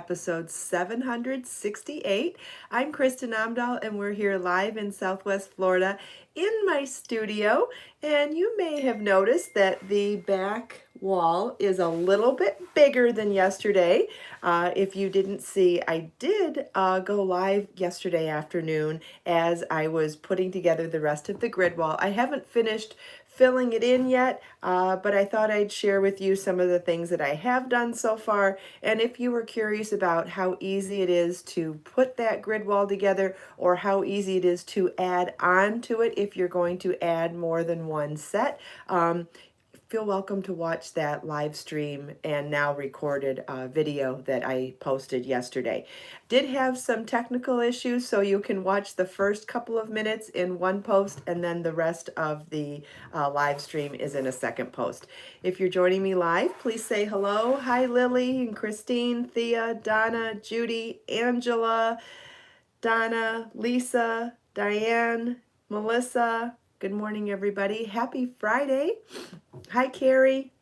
episode 768. I'm Kristin Omdahl, and we're here live in Southwest Florida in my studio. And you may have noticed that the back wall is a little bit bigger than yesterday. If you didn't see, I did go live yesterday afternoon as I was putting together the rest of the grid wall. I haven't finished filling it in yet, but I thought I'd share with you some of the things that I have done so far. And if you were curious about how easy it is to put that grid wall together, or how easy it is to add on to it if you're going to add more than one set, feel welcome to watch that live stream and now recorded video that I posted yesterday. Did have some technical issues, so you can watch the first couple of minutes in one post, and then the rest of the live stream is in a second post. If you're joining me live, please say hello. Hi, Lily and Christine, Thea, Donna, Judy, Angela, Donna, Lisa, Diane, Melissa. Good morning, everybody. Happy Friday. Hi, Carrie.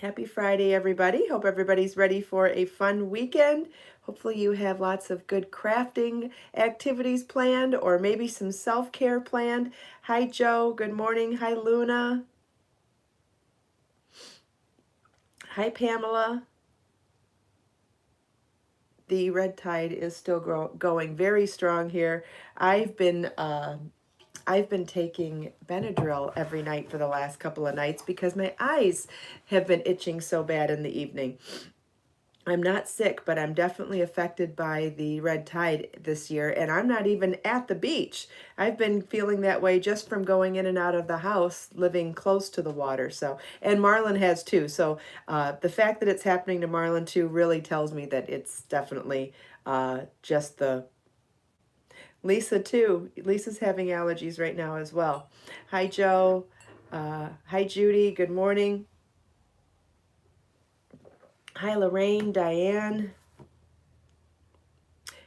Happy Friday, everybody. Hope everybody's ready for a fun weekend. Hopefully you have lots of good crafting activities planned, or maybe some self-care planned. Hi, Joe. Good morning. Hi, Luna. Hi, Pamela. The red tide is still going very strong here. I've been taking Benadryl every night for the last couple of nights because my eyes have been itching so bad in the evening. I'm not sick, but I'm definitely affected by the red tide this year, and I'm not even at the beach. I've been feeling that way just from going in and out of the house, living close to the water. So, and Marlon has too. So the fact that it's happening to Marlon too really tells me that it's definitely just the Lisa too. Lisa's having allergies right now as well. Hi, Joe. Hi, Judy. Good morning. Hi, Lorraine, Diane.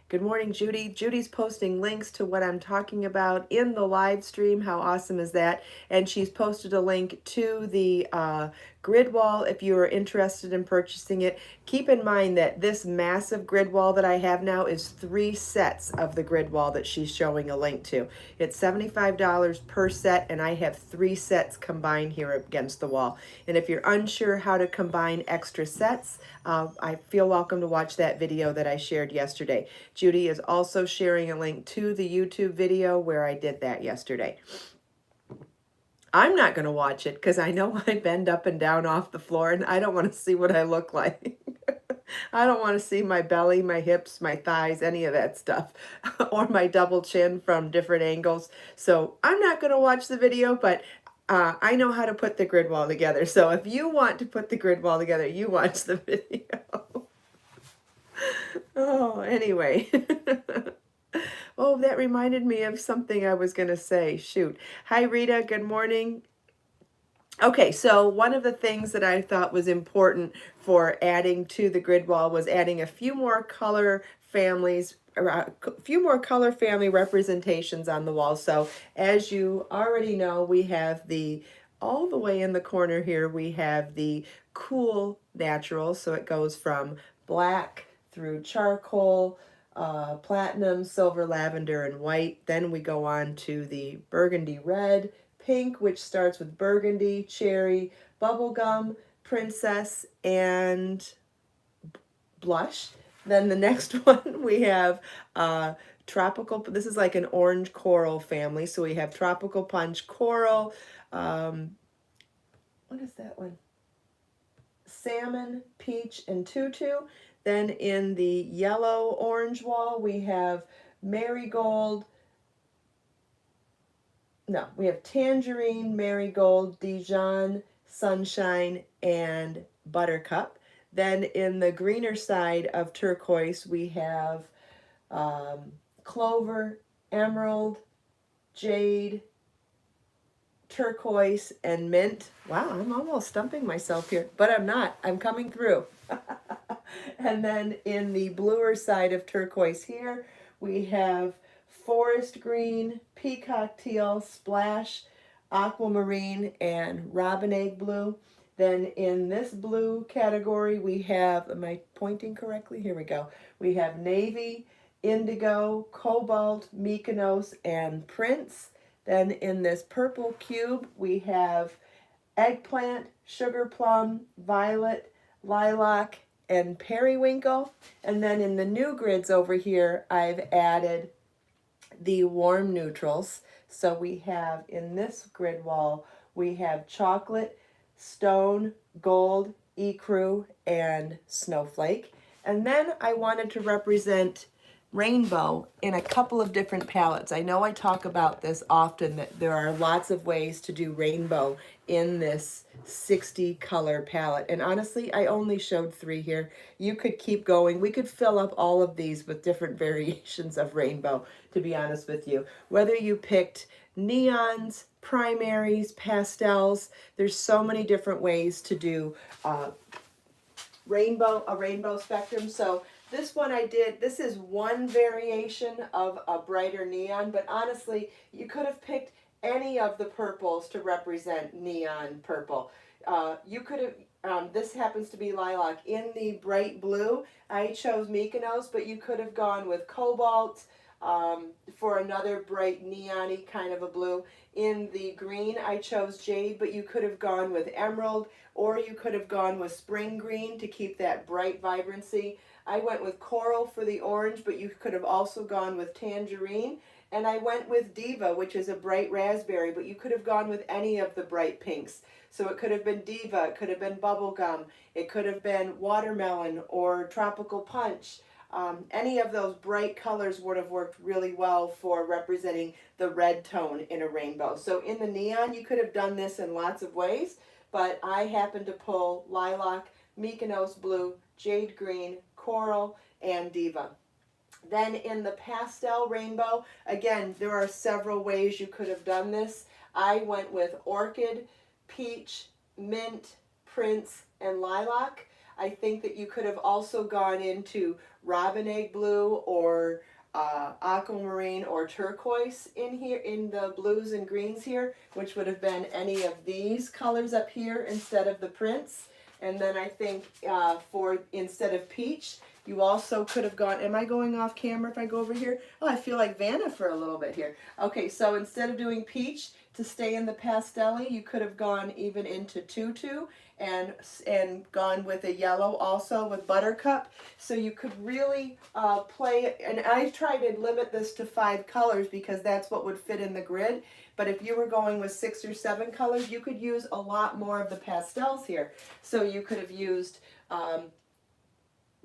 Good morning, Judy. Judy's posting links to what I'm talking about in the live stream. How awesome is that? And she's posted a link to the grid wall if you are interested in purchasing it. Keep in mind that this massive grid wall that I have now is 3 sets of the grid wall that she's showing a link to. It's $75 per set, and I have 3 sets combined here against the wall. And if you're unsure how to combine extra sets, I feel welcome to watch that video that I shared yesterday. Judy is also sharing a link to the YouTube video where I did that yesterday. I'm not going to watch it because I know I bend up and down off the floor, and I don't want to see what I look like. I don't want to see my belly, my hips, my thighs, any of that stuff, or my double chin from different angles. So I'm not going to watch the video, but I know how to put the grid wall together. So if you want to put the grid wall together, you watch the video. Oh, anyway. Oh, that reminded me of something I was going to say. Shoot. Hi, Rita. Good morning. Okay, so one of the things that I thought was important for adding to the grid wall was adding a few more color families, a few more color family representations on the wall. So as you already know, we have all the way in the corner here, we have the cool natural. So it goes from black through charcoal, platinum, silver, lavender, and white. Then we go on to the burgundy red, pink, which starts with burgundy, cherry, bubblegum, princess, and blush. Then the next one we have tropical. This is like an orange coral family. So we have tropical punch, coral. What is that one? Salmon, peach, and tutu. Then in the yellow orange wall, we have marigold. No, we have tangerine, marigold, Dijon, sunshine, and buttercup. Then in the greener side of turquoise, we have clover, emerald, jade, turquoise, and mint. Wow, I'm almost stumping myself here, but I'm not. I'm coming through. And then in the bluer side of turquoise here, we have forest green, peacock teal, splash, aquamarine, and robin egg blue. Then in this blue category, we have, am I pointing correctly? Here we go. We have navy, indigo, cobalt, Mykonos, and prince. Then in this purple cube, we have eggplant, sugar plum, violet, lilac, and periwinkle. And then in the new grids over here, I've added the warm neutrals. So we have in this grid wall, we have chocolate, stone, gold, ecru, and snowflake. And then I wanted to represent rainbow in a couple of different palettes. I know I talk about this often, that there are lots of ways to do rainbow in this 60 color palette. And honestly, I only showed 3 here. You could keep going. We could fill up all of these with different variations of rainbow, to be honest with you. Whether you picked neons, primaries, pastels, there's so many different ways to do a rainbow spectrum. So this one I did, this is one variation of a brighter neon, but honestly, you could have picked any of the purples to represent neon purple. You could have, this happens to be lilac. In the bright blue, I chose Mykonos, but you could have gone with cobalt for another bright neon-y kind of a blue. In the green, I chose jade, but you could have gone with emerald, or you could have gone with spring green to keep that bright vibrancy. I went with coral for the orange, but you could have also gone with tangerine. And I went with Diva, which is a bright raspberry, but you could have gone with any of the bright pinks. So it could have been Diva, it could have been bubblegum, it could have been watermelon or tropical punch. Any of those bright colors would have worked really well for representing the red tone in a rainbow. So in the neon, you could have done this in lots of ways, but I happened to pull lilac, Mykonos blue, jade green, coral, and Diva. Then in the pastel rainbow, again, there are several ways you could have done this. I went with orchid, peach, mint, prince, and lilac. I think that you could have also gone into robin egg blue or aquamarine or turquoise in here, in the blues and greens here, which would have been any of these colors up here instead of the prince. And then I think for instead of peach, you also could have gone, am I going off camera if I go over here? Oh, I feel like Vanna for a little bit here. Okay, so instead of doing peach, to stay in the pastel-y, you could have gone even into tutu and gone with a yellow also with buttercup. So you could really play, and I try to limit this to 5 colors because that's what would fit in the grid. But if you were going with 6 or 7 colors, you could use a lot more of the pastels here. So you could have used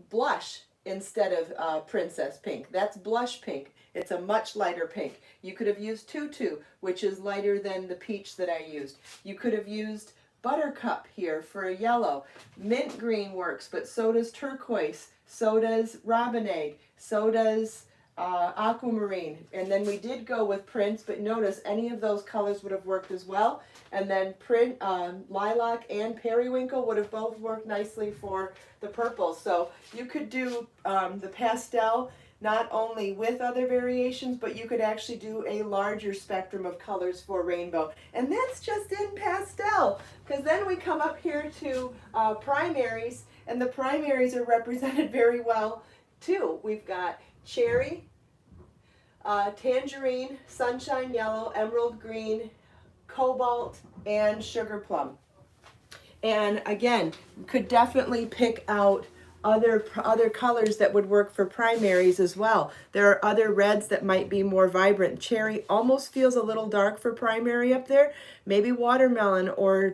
blush instead of princess pink. That's blush pink. It's a much lighter pink. You could have used tutu, which is lighter than the peach that I used. You could have used buttercup here for a yellow. Mint green works, but so does turquoise, so does robin egg, so does aquamarine. And then we did go with prince, but notice any of those colors would have worked as well. And then lilac and periwinkle would have both worked nicely for the purple. So you could do the pastel not only with other variations, but you could actually do a larger spectrum of colors for rainbow. And that's just in pastel, because then we come up here to primaries, and the primaries are represented very well too. We've got cherry, tangerine, sunshine yellow, emerald green, cobalt, and sugar plum. And again, could definitely pick out other colors that would work for primaries as well. There are other reds that might be more vibrant. Cherry almost feels a little dark for primary up there. Maybe watermelon or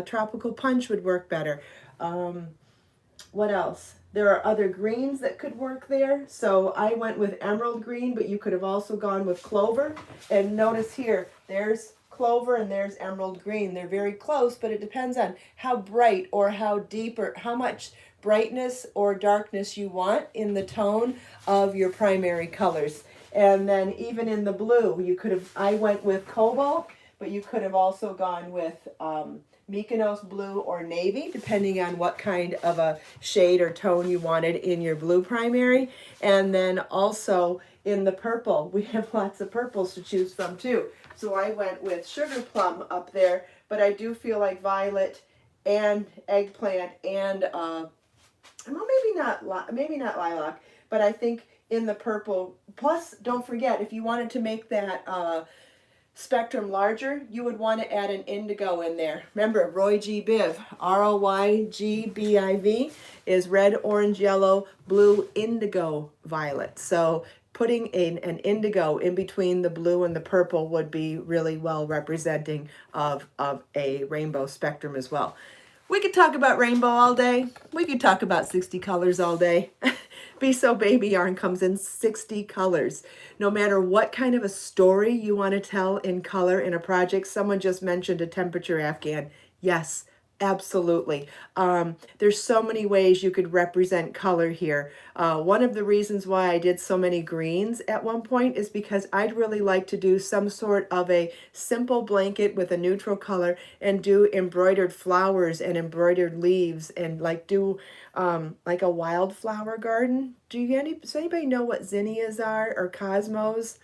tropical punch would work better. What else? There are other greens that could work there. So I went with emerald green, but you could have also gone with clover. And notice here, there's clover and there's emerald green. They're very close, but it depends on how bright or how deep or how much brightness or darkness you want in the tone of your primary colors. And then even in the blue, you could have, I went with cobalt, but you could have also gone with Mykonos blue or navy, depending on what kind of a shade or tone you wanted in your blue primary. And then also in the purple, we have lots of purples to choose from too. So I went with sugar plum up there, but I do feel like violet and eggplant and well, maybe not lilac, but I think in the purple. Plus, don't forget, if you wanted to make that spectrum larger, you would want to add an indigo in there. Remember, Roy G. Biv, ROYGBIV, is red, orange, yellow, blue, indigo, violet. So putting an indigo in between the blue and the purple would be really well representing of a rainbow spectrum as well. We could talk about rainbow all day. We could talk about 60 colors all day. Be So Baby yarn comes in 60 colors. No matter what kind of a story you want to tell in color in a project, someone just mentioned a temperature Afghan. Yes, absolutely. There's so many ways you could represent color here. One of the reasons why I did so many greens at one point is because I'd really like to do some sort of a simple blanket with a neutral color and do embroidered flowers and embroidered leaves and like do like a wildflower garden. Does anybody know what zinnias are or cosmos?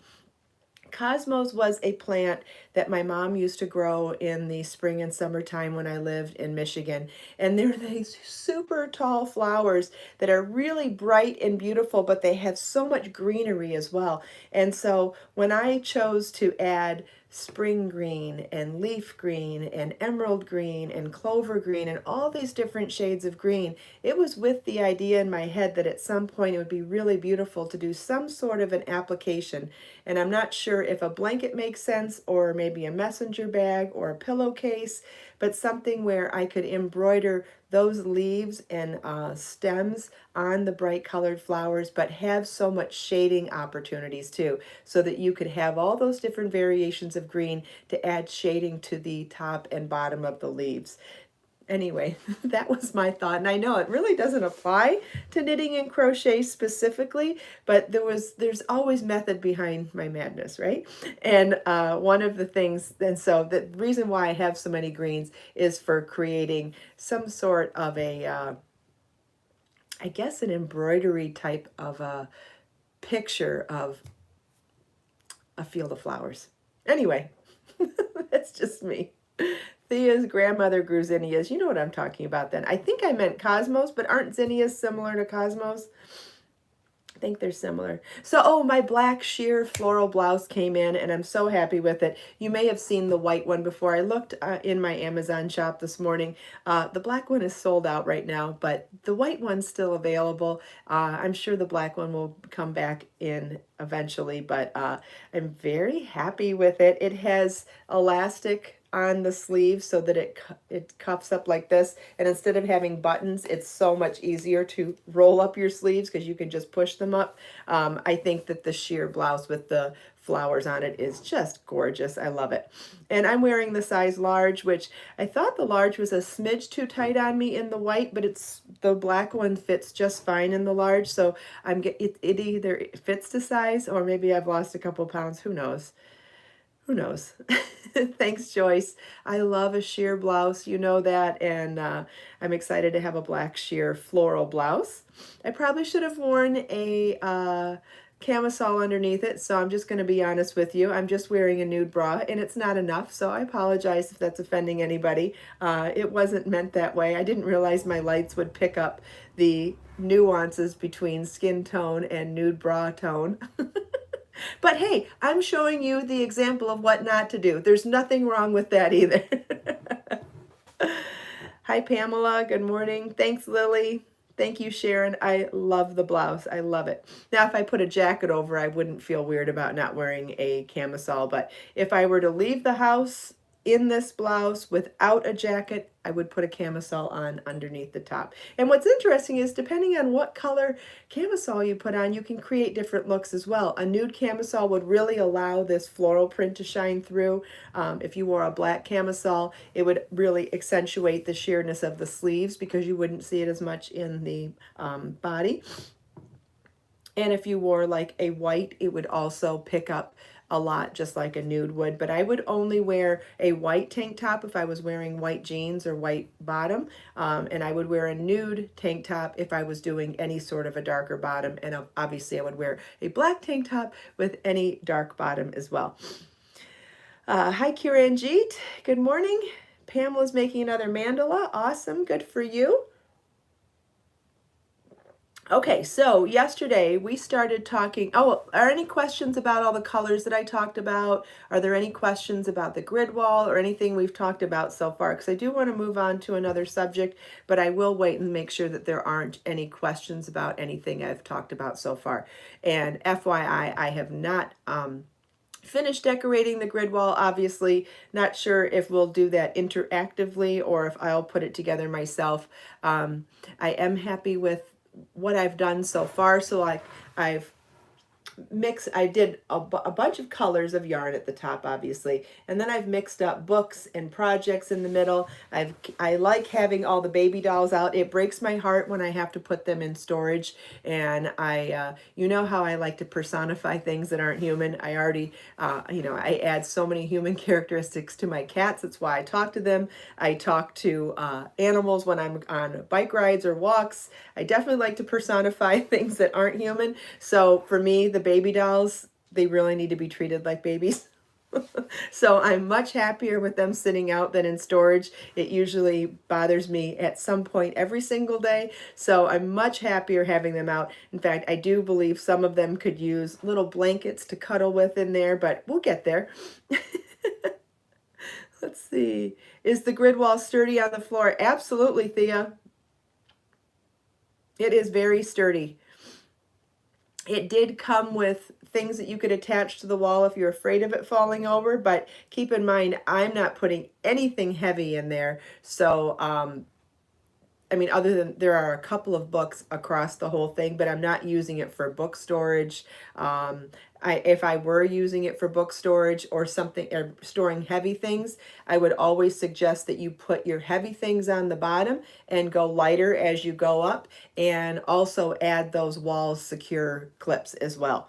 Cosmos was a plant that my mom used to grow in the spring and summertime when I lived in Michigan. And they're these super tall flowers that are really bright and beautiful, but they have so much greenery as well. And so when I chose to add spring green and leaf green and emerald green and clover green and all these different shades of green, it was with the idea in my head that at some point it would be really beautiful to do some sort of an application. And I'm not sure if a blanket makes sense or maybe a messenger bag or a pillowcase, but something where I could embroider those leaves and stems on the bright colored flowers, but have so much shading opportunities too, so that you could have all those different variations of green to add shading to the top and bottom of the leaves. Anyway, that was my thought. And I know it really doesn't apply to knitting and crochet specifically, but there's always method behind my madness, right? And one of the things, and so the reason why I have so many greens is for creating some sort of a, I guess an embroidery type of a picture of a field of flowers. Anyway, that's just me. Thea's grandmother grew zinnias. You know what I'm talking about then. I think I meant cosmos, but aren't zinnias similar to cosmos? I think they're similar. So, oh, my black sheer floral blouse came in, and I'm so happy with it. You may have seen the white one before. I looked in my Amazon shop this morning. The black one is sold out right now, but the white one's still available. I'm sure the black one will come back in eventually, but I'm very happy with it. It has elastic on the sleeve so that it cuffs up like this, and instead of having buttons, it's so much easier to roll up your sleeves because you can just push them up. I think that the sheer blouse with the flowers on it is just gorgeous. I love it. And I'm wearing the size large, which I thought the large was a smidge too tight on me in the white, but the black one fits just fine in the large. So it either fits the size or maybe I've lost a couple pounds. Who knows? Who knows? Thanks, Joyce. I love a sheer blouse, you know that, and I'm excited to have a black sheer floral blouse. I probably should have worn a camisole underneath it, so I'm just going to be honest with you. I'm just wearing a nude bra, and it's not enough, so I apologize if that's offending anybody. It wasn't meant that way. I didn't realize my lights would pick up the nuances between skin tone and nude bra tone. But hey, I'm showing you the example of what not to do. There's nothing wrong with that either. Hi, Pamela. Good morning. Thanks, Lily. Thank you, Sharon. I love the blouse. I love it. Now, if I put a jacket over, I wouldn't feel weird about not wearing a camisole. But if I were to leave the house in this blouse without a jacket, I would put a camisole on underneath the top. And what's interesting is depending on what color camisole you put on, you can create different looks as well. A nude camisole would really allow this floral print to shine through. If you wore a black camisole, it would really accentuate the sheerness of the sleeves because you wouldn't see it as much in the body. And if you wore like a white, it would also pick up a lot, just like a nude would. But I would only wear a white tank top if I was wearing white jeans or white bottom. And I would wear a nude tank top if I was doing any sort of a darker bottom. And obviously I would wear a black tank top with any dark bottom as well. Hi, Kiranjeet. Good morning. Pamela's making another mandala. Awesome. Good for you. Okay, so yesterday we started talking. Oh, are any questions about all the colors that I talked about? Are there any questions about the grid wall or anything we've talked about so far? Because I do want to move on to another subject, but I will wait and make sure that there aren't any questions about anything I've talked about so far. And FYI, I have not finished decorating the grid wall, obviously. Not sure if we'll do that interactively or if I'll put it together myself. I am happy with what I've done so far. So I've I did a bunch of colors of yarn at the top, obviously, and then I've mixed up books and projects in the middle. I like having all the baby dolls out. It breaks my heart when I have to put them in storage, and you know how I like to personify things that aren't human. I already, I add so many human characteristics to my cats. That's why I talk to them. I talk to animals when I'm on bike rides or walks. I definitely like to personify things that aren't human. So for me, the baby dolls, they really need to be treated like babies. So I'm much happier with them sitting out than in storage. It usually bothers me at some point every single day. So I'm much happier having them out. In fact, I do believe some of them could use little blankets to cuddle with in there, but we'll get there. Let's see. Is the grid wall sturdy on the floor? Absolutely, Thea. It is very sturdy. It did come with things that you could attach to the wall if you're afraid of it falling over, but keep in mind, I'm not putting anything heavy in there. So, I mean, other than there are a couple of books across the whole thing, but I'm not using it for book storage. If I were using it for book storage or something, or storing heavy things, I would always suggest that you put your heavy things on the bottom and go lighter as you go up, and also add those wall secure clips as well.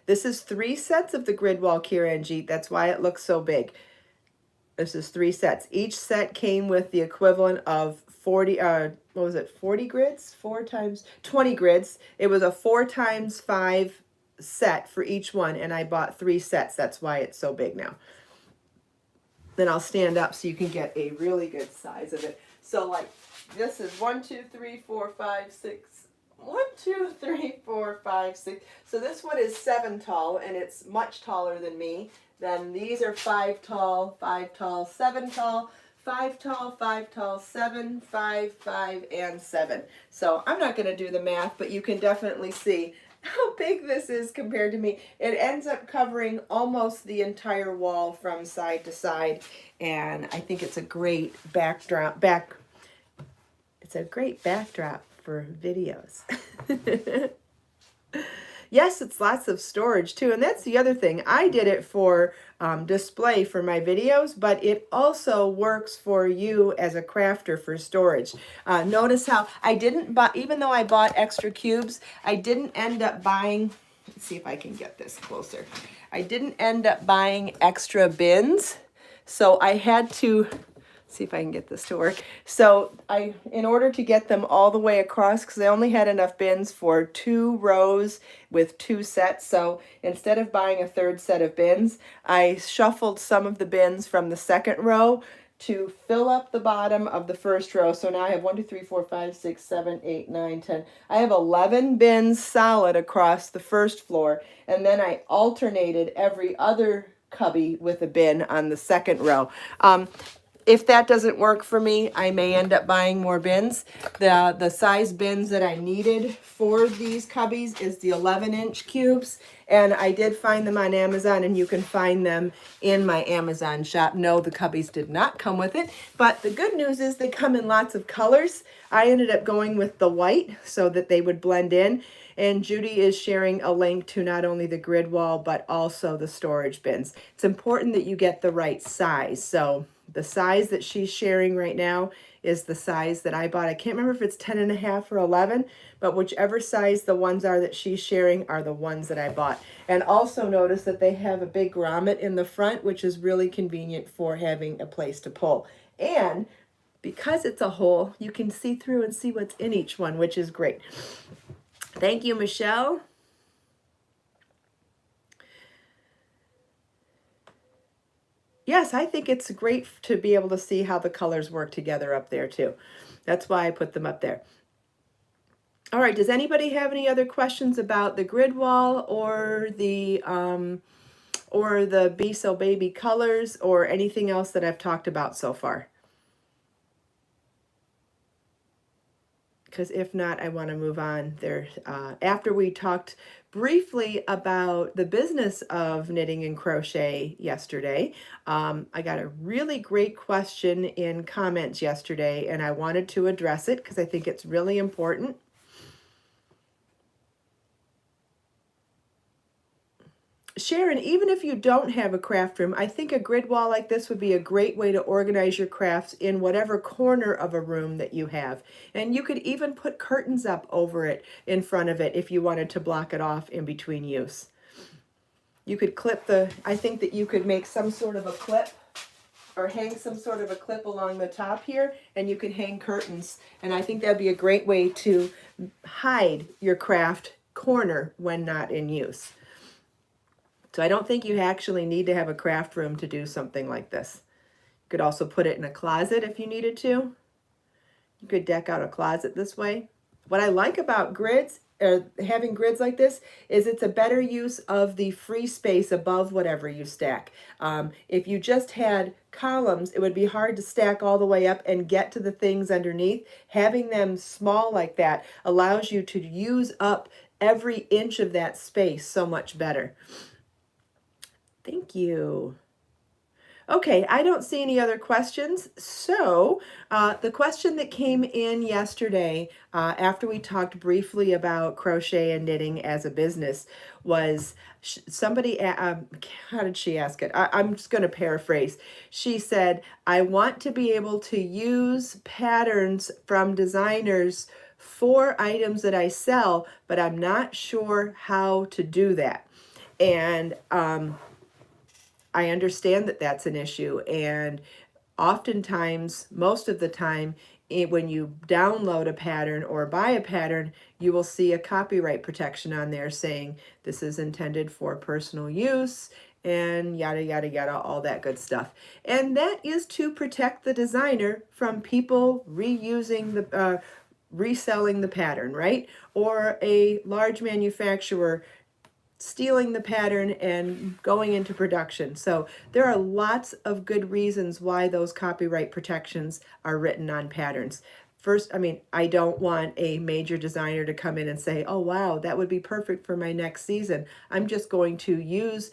This is 3 sets of the grid wall, Kiranjit. That's why it looks so big. This is 3 sets. Each set came with the equivalent of 40, what was it, 40 grids? 4 times, 20 grids. It was a 4 times 5 set for each one, and I bought 3 sets. That's why it's so big now. Then I'll stand up so you can get a really good size of it. So like, this is 1, 2, 3, 4, 5, 6. 1, 2, 3, 4, 5, 6. So this one is 7 tall, and it's much taller than me. Then these are 5 tall, 5 tall, 7 tall, 5 tall, 5 tall, 7, 5, 5, and 7. So I'm not going to do the math, but you can definitely see how big this is compared to me. It ends up covering almost the entire wall from side to side, and I think it's a great backdrop. It's a great backdrop for videos. Yes, it's lots of storage too, and that's the other thing. I did it for display for my videos, but it also works for you as a crafter for storage. Notice how I didn't buy, even though I bought extra cubes, I didn't end up buying, let's see if I can get this closer. I didn't end up buying extra bins, so I had to, see if I can get this to work. So in order to get them all the way across, because I only had enough bins for 2 rows with 2 sets. So instead of buying a 3rd set of bins, I shuffled some of the bins from the 2nd row to fill up the bottom of the 1st row. So now I have 1, 2, 3, 4, 5, 6, 7, 8, 9, 10. I have 11 bins solid across the 1st floor. And then I alternated every other cubby with a bin on the 2nd row. If that doesn't work for me, I may end up buying more bins. The size bins that I needed for these cubbies is the 11-inch cubes, and I did find them on Amazon, and you can find them in my Amazon shop. No, the cubbies did not come with it, but the good news is they come in lots of colors. I ended up going with the white so that they would blend in, and Judy is sharing a link to not only the grid wall, but also the storage bins. It's important that you get the right size, so the size that she's sharing right now is the size that I bought. I can't remember if it's 10.5 or 11, but whichever size the ones are that she's sharing are the ones that I bought. And also notice that they have a big grommet in the front, which is really convenient for having a place to pull. And because it's a hole, you can see through and see what's in each one, which is great. Thank you, Michelle. Yes, I think it's great to be able to see how the colors work together up there too. That's why I put them up there. All right, does anybody have any other questions about the grid wall or the Be So Baby colors or anything else that I've talked about so far? Because if not, I want to move on there. After we talked briefly about the business of knitting and crochet yesterday, I got a really great question in comments yesterday, and I wanted to address it because I think it's really important. Sharon, even if you don't have a craft room, I think a grid wall like this would be a great way to organize your crafts in whatever corner of a room that you have. And you could even put curtains up over it in front of it if you wanted to block it off in between use. You could clip I think that you could make some sort of a clip or hang some sort of a clip along the top here, and you could hang curtains. And I think that'd be a great way to hide your craft corner when not in use. So I don't think you actually need to have a craft room to do something like this. You could also put it in a closet if you needed to. You could deck out a closet this way. What I like about grids, or having grids like this, is it's a better use of the free space above whatever you stack. If you just had columns, it would be hard to stack all the way up and get to the things underneath. Having them small like that allows you to use up every inch of that space so much better. Thank you. Okay, I don't see any other questions. So the question that came in yesterday after we talked briefly about crochet and knitting as a business was somebody, how did she ask it? I'm just going to paraphrase. She said, I want to be able to use patterns from designers for items that I sell, but I'm not sure how to do that. And I understand that that's an issue, and oftentimes, most of the time, when you download a pattern or buy a pattern, you will see a copyright protection on there saying this is intended for personal use and yada, yada, yada, all that good stuff. And that is to protect the designer from people reselling the pattern, right? Or a large manufacturer stealing the pattern and going into production. So there are lots of good reasons why those copyright protections are written on patterns. First, I don't want a major designer to come in and say, oh, wow, that would be perfect for my next season. I'm just going to use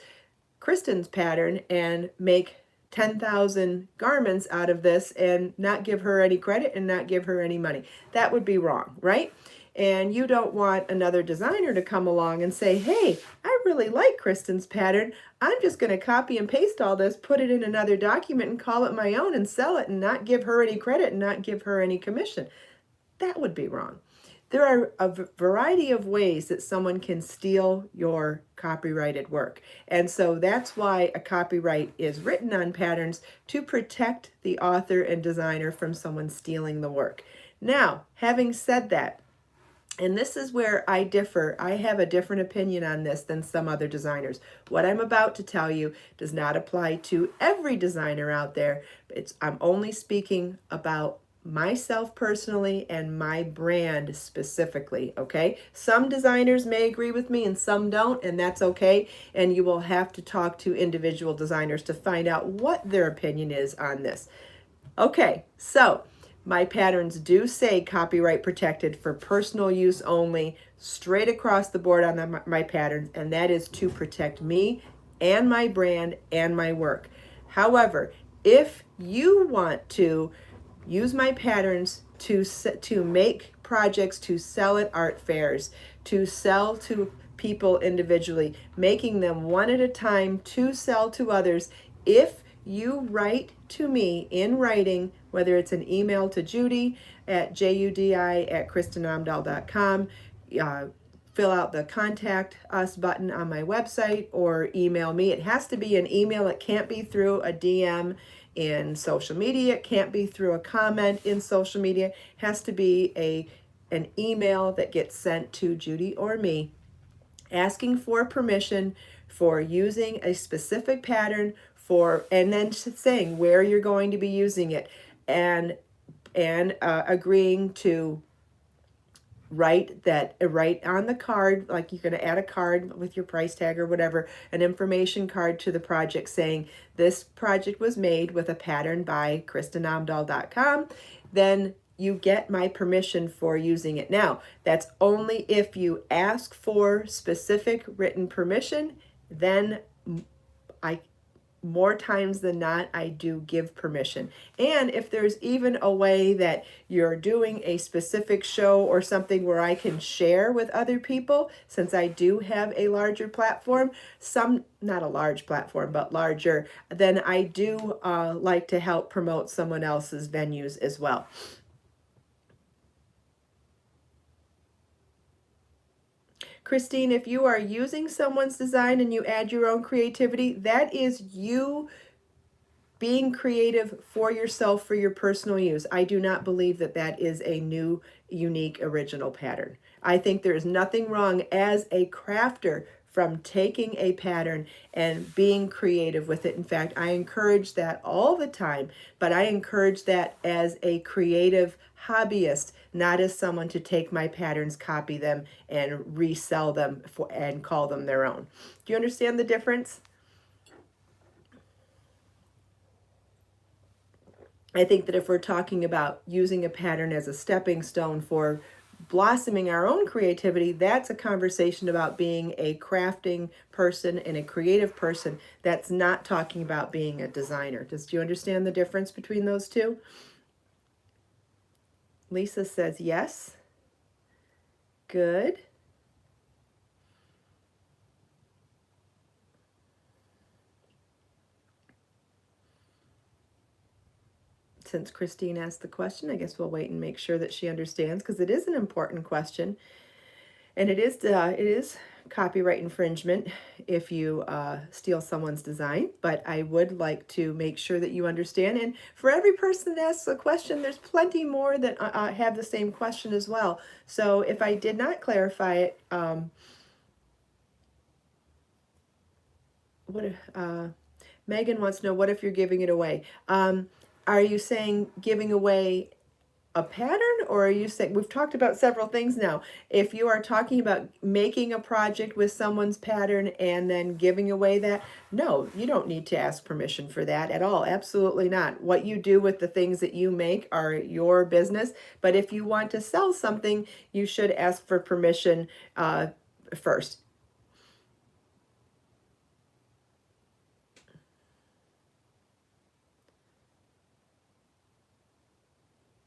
Kristin's pattern and make 10,000 garments out of this and not give her any credit and not give her any money. That would be wrong, right? And you don't want another designer to come along and say, hey, I really like Kristin's pattern. I'm just going to copy and paste all this, put it in another document and call it my own and sell it and not give her any credit and not give her any commission. That would be wrong. There are a variety of ways that someone can steal your copyrighted work. And so that's why a copyright is written on patterns, to protect the author and designer from someone stealing the work. Now, having said that, and this is where I differ. I have a different opinion on this than some other designers. What I'm about to tell you does not apply to every designer out there. I'm only speaking about myself personally and my brand specifically, okay? Some designers may agree with me and some don't, and that's okay. And you will have to talk to individual designers to find out what their opinion is on this. Okay, so my patterns do say copyright protected for personal use only, straight across the board on my patterns, and that is to protect me and my brand and my work. However, if you want to use my patterns to make projects to sell at art fairs, to sell to people individually, making them one at a time to sell to others, if you write to me in writing, whether it's an email to Judy at judi@kristinomdahl.com, fill out the contact us button on my website or email me. It has to be an email. It can't be through a DM in social media. It can't be through a comment in social media. It has to be an email that gets sent to Judy or me asking for permission for using a specific pattern and then saying where you're going to be using it, and agreeing to write on the card, like you're going to add a card with your price tag or whatever, an information card to the project saying this project was made with a pattern by KristinOmdahl.com. Then you get my permission for using it. Now, that's only if you ask for specific written permission. Then I more times than not, I do give permission. And if there's even a way that you're doing a specific show or something where I can share with other people, since I do have a larger platform, not a large platform, but larger, then I do like to help promote someone else's venues as well. Christine, if you are using someone's design and you add your own creativity, that is you being creative for yourself, for your personal use. I do not believe that that is a new, unique, original pattern. I think there is nothing wrong as a crafter from taking a pattern and being creative with it. In fact, I encourage that all the time, but I encourage that as a creative hobbyist, not as someone to take my patterns, copy them, and resell them and call them their own. Do you understand the difference? I think that if we're talking about using a pattern as a stepping stone for blossoming our own creativity, that's a conversation about being a crafting person and a creative person. That's not talking about being a designer. Do you understand the difference between those two? Lisa says yes. Good. Since Christine asked the question, I guess we'll wait and make sure that she understands, because it is an important question, and it is copyright infringement if you steal someone's design. But I would like to make sure that you understand. And for every person that asks a question, there's plenty more that have the same question as well. So if I did not clarify it, Megan wants to know, what if you're giving it away? Are you saying giving away a pattern, or are you saying, we've talked about several things now. If you are talking about making a project with someone's pattern and then giving away that, no, you don't need to ask permission for that at all. Absolutely not. What you do with the things that you make are your business. But if you want to sell something, you should ask for permission first.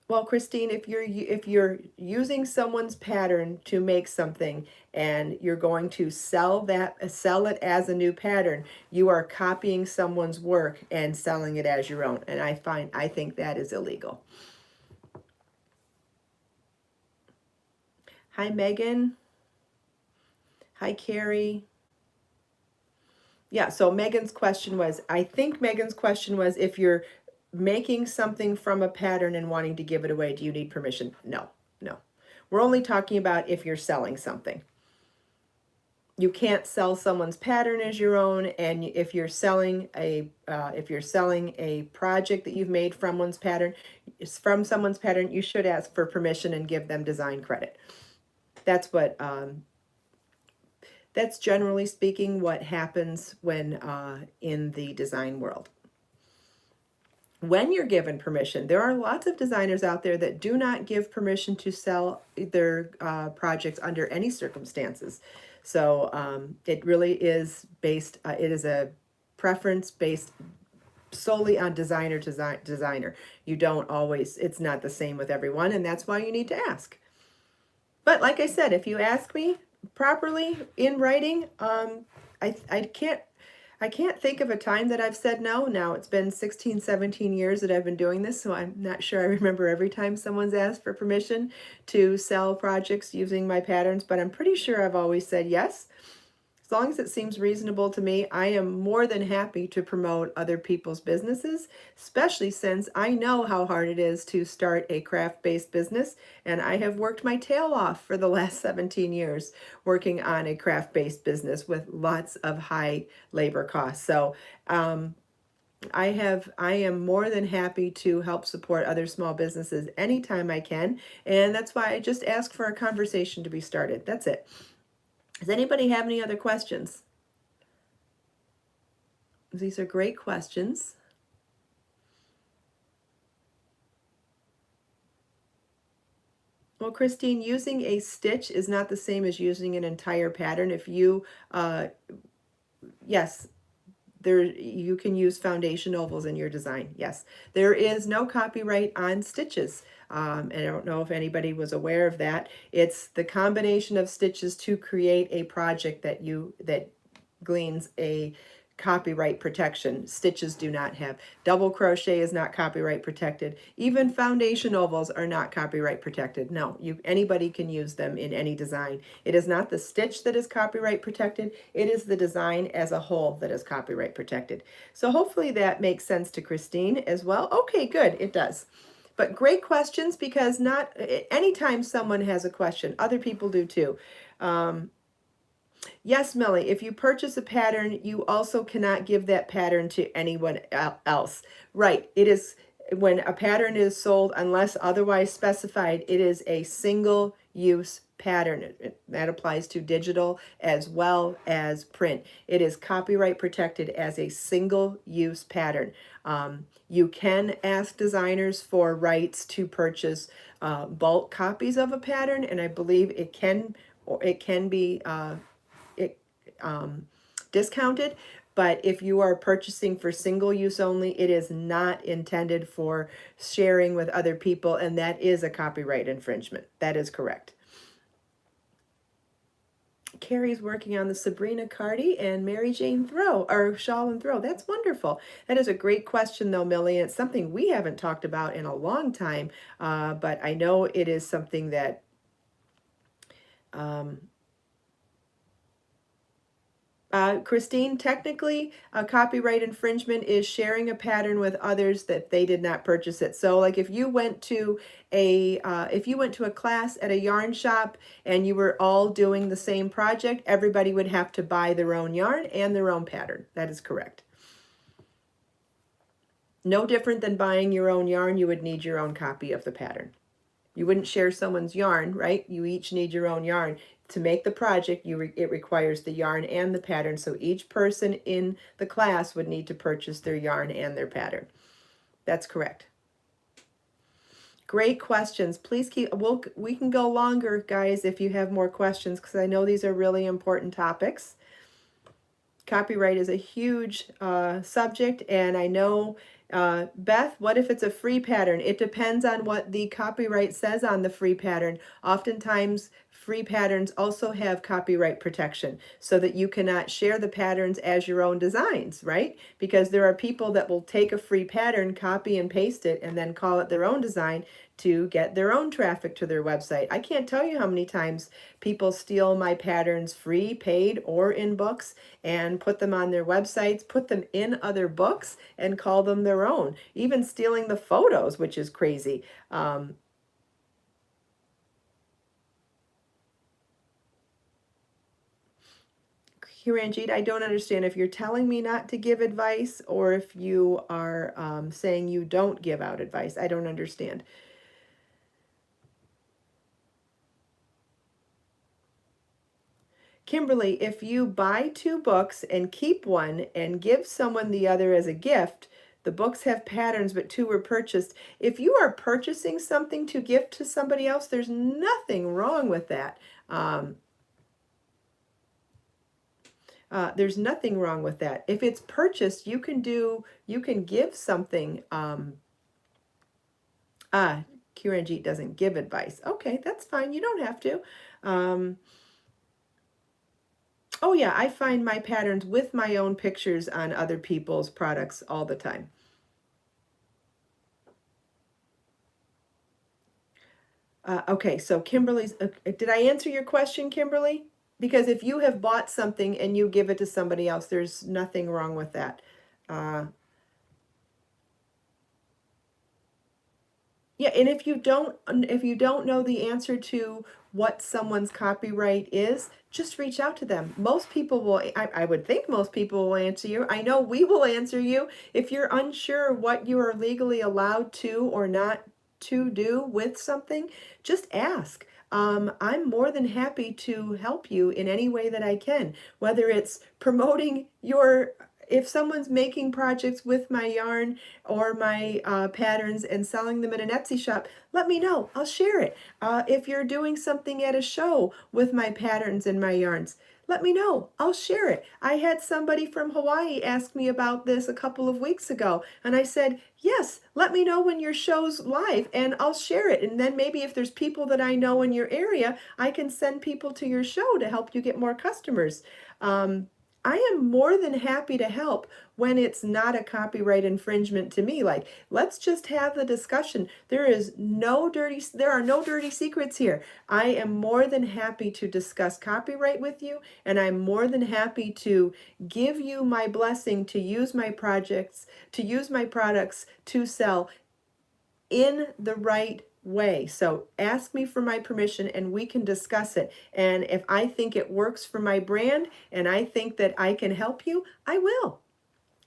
Well, Christine, if you're using someone's pattern to make something and you're going to sell it as a new pattern, you are copying someone's work and selling it as your own. And I think that is illegal. Hi, Megan. Hi, Carrie. Yeah, so I think Megan's question was, if you're making something from a pattern and wanting to give it away, do you need permission? No, no. We're only talking about if you're selling something. You can't sell someone's pattern as your own, and if you're selling a project that you've made from someone's pattern, you should ask for permission and give them design credit. That's generally speaking what happens when in the design world. When you're given permission, there are lots of designers out there that do not give permission to sell their projects under any circumstances. So it really is based, it is a preference based solely on designer to designer. You don't always, it's not the same with everyone, and that's why you need to ask. But like I said, if you ask me properly in writing, I can't think of a time that I've said no. Now, it's been 16, 17 years that I've been doing this, so I'm not sure I remember every time someone's asked for permission to sell projects using my patterns, but I'm pretty sure I've always said yes. As long as it seems reasonable to me, I am more than happy to promote other people's businesses, especially since I know how hard it is to start a craft-based business, and I have worked my tail off for the last 17 years working on a craft-based business with lots of high labor costs. So I am more than happy to help support other small businesses anytime I can, and that's why I just ask for a conversation to be started. That's it. Does anybody have any other questions? These are great questions. Well, Christine, using a stitch is not the same as using an entire pattern. If you, yes, there you can use foundation ovals in your design. Yes, there is no copyright on stitches. And I don't know if anybody was aware of that. It's the combination of stitches to create a project that gleans a copyright protection. Stitches do not have. Double crochet is not copyright protected. Even foundation ovals are not copyright protected. No, anybody can use them in any design. It is not the stitch that is copyright protected. It is the design as a whole that is copyright protected. So hopefully that makes sense to Christine as well. Okay, good. It does. But great questions, because not anytime someone has a question, other people do too. Yes, Millie, if you purchase a pattern, you also cannot give that pattern to anyone else. Right. It is when a pattern is sold, unless otherwise specified, it is a single use pattern. That applies to digital as well as print. It is copyright protected as a single use pattern. You can ask designers for rights to purchase bulk copies of a pattern, and I believe it can be discounted. But if you are purchasing for single use only, it is not intended for sharing with other people, and that is a copyright infringement. That is correct. Carrie's working on the Sabrina Cardi and Mary Jane Throw, or Shawl and Throw. That's wonderful. That is a great question, though, Millie. It's something we haven't talked about in a long time, but I know it is something that Christine, technically, a copyright infringement is sharing a pattern with others that they did not purchase it. So, like if you went to a class at a yarn shop and you were all doing the same project, everybody would have to buy their own yarn and their own pattern. That is correct. No different than buying your own yarn, you would need your own copy of the pattern. You wouldn't share someone's yarn, right? You each need your own yarn. To make the project, it requires the yarn and the pattern, so each person in the class would need to purchase their yarn and their pattern. That's correct. Great questions. Please we can go longer, guys, if you have more questions, because I know these are really important topics. Copyright is a huge subject, and I know, Beth, what if it's a free pattern? It depends on what the copyright says on the free pattern. Oftentimes, free patterns also have copyright protection so that you cannot share the patterns as your own designs, right? Because there are people that will take a free pattern, copy and paste it, and then call it their own design to get their own traffic to their website. I can't tell you how many times people steal my patterns free, paid, or in books, and put them on their websites, put them in other books, and call them their own. Even stealing the photos, which is crazy. Kiranjit, I don't understand if you're telling me not to give advice or if you are saying you don't give out advice. I don't understand. Kimberly, if you buy 2 books and keep one and give someone the other as a gift, the books have patterns, but 2 were purchased. If you are purchasing something to gift to somebody else, there's nothing wrong with that. There's nothing wrong with that. If it's purchased, you can give something. Kiranjit doesn't give advice. Okay, that's fine. You don't have to. Oh yeah, I find my patterns with my own pictures on other people's products all the time. Okay, so Kimberly's, did I answer your question, Kimberly? Because if you have bought something and you give it to somebody else, there's nothing wrong with that. Yeah, and if you don't know the answer to what someone's copyright is, just reach out to them. Most people will, I would think most people will answer you. I know we will answer you. If you're unsure what you are legally allowed to or not to do with something, just ask. I'm more than happy to help you in any way that I can, whether it's promoting your, if someone's making projects with my yarn or my patterns and selling them in an Etsy shop, let me know. I'll share it. If you're doing something at a show with my patterns and my yarns, let me know. I'll share it. I had somebody from Hawaii ask me about this a couple of weeks ago, and I said, yes, let me know when your show's live and I'll share it. And then maybe if there's people that I know in your area, I can send people to your show to help you get more customers. I am more than happy to help when it's not a copyright infringement to me. Like, let's just have the discussion. There are no dirty secrets here. I am more than happy to discuss copyright with you, and I'm more than happy to give you my blessing to use my projects, to use my products to sell in the right way. So ask me for my permission and we can discuss it. And if I think it works for my brand and I think that I can help you, I will.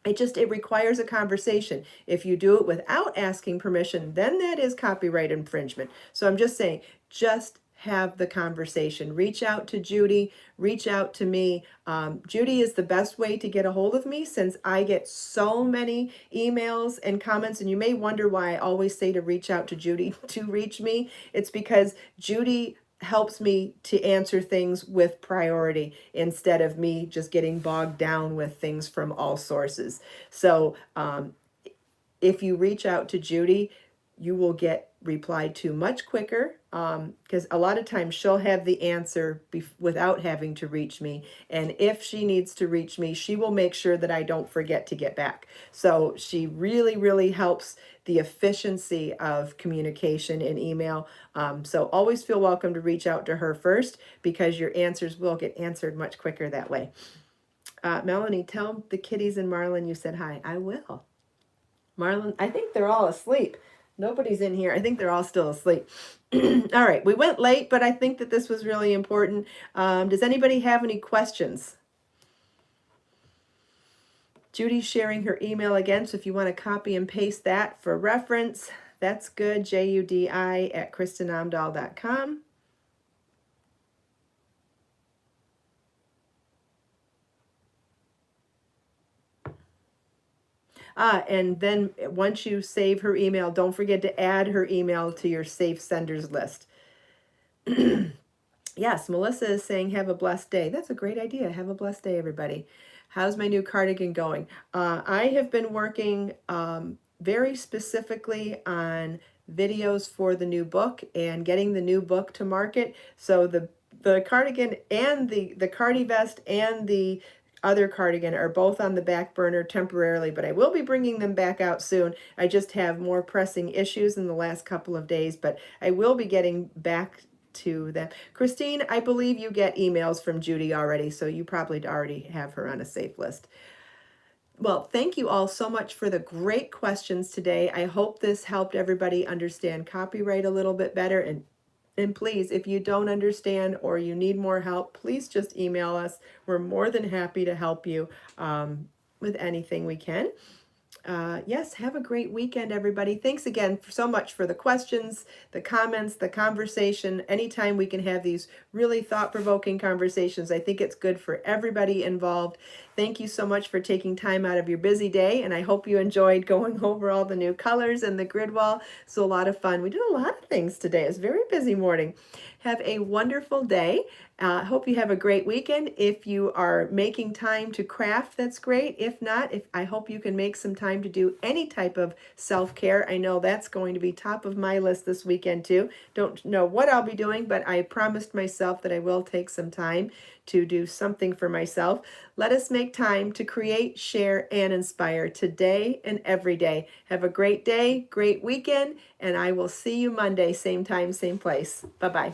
It requires a conversation. If you do it without asking permission, then that is copyright infringement. So I'm just saying, just have the conversation. Reach out to Judy, reach out to me. Judy is the best way to get a hold of me since I get so many emails and comments, and you may wonder why I always say to reach out to Judy to reach me. It's because Judy helps me to answer things with priority instead of me just getting bogged down with things from all sources. So if you reach out to Judy, you will get replied to much quicker because a lot of times she'll have the answer without having to reach me. And if she needs to reach me, she will make sure that I don't forget to get back. So she really, really helps the efficiency of communication in email. So always feel welcome to reach out to her first because your answers will get answered much quicker that way. Melanie, tell the kitties and Marlon you said hi. I will. Marlon, I think they're all asleep. Nobody's in here. I think they're all still asleep. All right, we went late, but I think that this was really important. Does anybody have any questions? Judy's sharing her email again, so if you want to copy and paste that for reference, that's good, judi@kristinomdahl.com. And then once you save her email, don't forget to add her email to your safe senders list. Yes, Melissa is saying, have a blessed day. That's a great idea. Have a blessed day, everybody. How's my new cardigan going? I have been working very specifically on videos for the new book and getting the new book to market. So the cardigan and the cardi vest and the other cardigan are both on the back burner temporarily, but I will be bringing them back out soon. I just have more pressing issues in the last couple of days, but I will be getting back to them. Christine, I believe you get emails from Judy already, so you probably already have her on a safe list. Well, thank you all so much for the great questions today. I hope this helped everybody understand copyright a little bit better. And please, if you don't understand or you need more help, please just email us. We're more than happy to help you with anything we can. Yes, have a great weekend, everybody. Thanks again so much for the questions, the comments, the conversation. Anytime we can have these really thought-provoking conversations, I think it's good for everybody involved. Thank you so much for taking time out of your busy day, and I hope you enjoyed going over all the new colors and the grid wall. So a lot of fun. We did a lot of things today. It was a very busy morning. Have a wonderful day. Hope you have a great weekend. If you are making time to craft, that's great. If not, I hope you can make some time to do any type of self-care. I know that's going to be top of my list this weekend too. Don't know what I'll be doing, but I promised myself that I will take some time to do something for myself. Let us make time to create, share, and inspire today and every day. Have a great day, great weekend, and I will see you Monday, same time, same place. Bye-bye.